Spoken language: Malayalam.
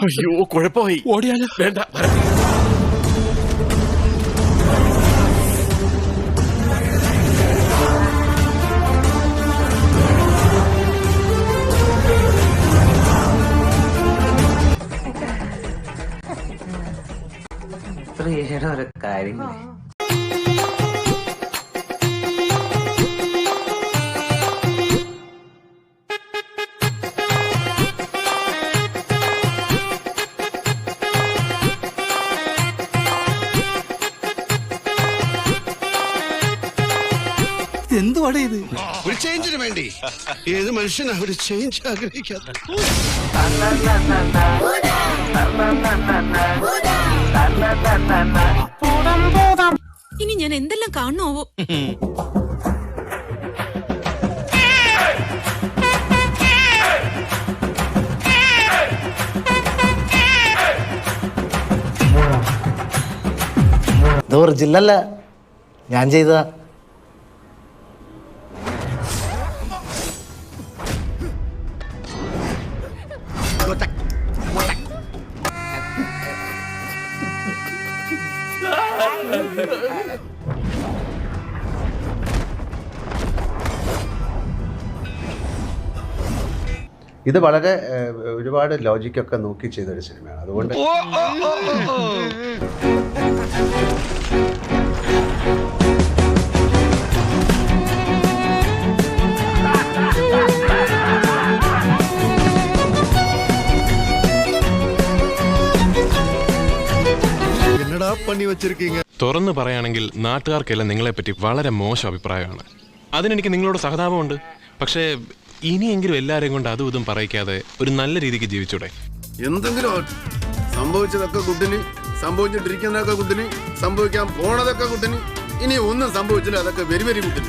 അയ്യോ കുഴപ്പമായി. ഓടിയാലോ? വേണ്ട. ഒരു കാര്യം എന്തുവാടേ ഇത്? ഒരു ചേഞ്ചിന് വേണ്ടി ഏത് മനുഷ്യനാ ഒരു ചേഞ്ച് ആഗ്രഹിക്കാത്ത? ഇനി ഞാൻ എന്തെല്ലാം കാണുമോ? ഇത് ഒറിജിനല്ല, ഞാൻ ചെയ്തതാ. ഇത് വളരെ ഒരുപാട് ലോജിക്കൊക്കെ നോക്കി ചെയ്തൊരു സിനിമയാണ്. അതുകൊണ്ട് എന്നടാ പണി വെച്ചിരിക്കീங்க? തുറന്നു പറയുകയാണെങ്കിൽ നാട്ടുകാർക്കെല്ലാം നിങ്ങളെപ്പറ്റി വളരെ മോശം അഭിപ്രായമാണ്. അതിനെനിക്ക് നിങ്ങളോട് സഹതാപമുണ്ട്. പക്ഷേ ഇനിയെങ്കിലും എല്ലാവരെയും കൊണ്ട് അതും ഇതും പറയിക്കാതെ ഒരു നല്ല രീതിക്ക് ജീവിച്ചൂടെ? എന്തെങ്കിലും സംഭവിച്ചതൊക്കെ കുട്ടിന്, സംഭവിച്ചിട്ടിരിക്കുന്നതൊക്കെ കുട്ടിന്, സംഭവിക്കാൻ പോണതൊക്കെ കുട്ടിന്, ഇനി ഒന്നും സംഭവിച്ചില്ല അതൊക്കെ വെരി വെരി കുട്ടിന്.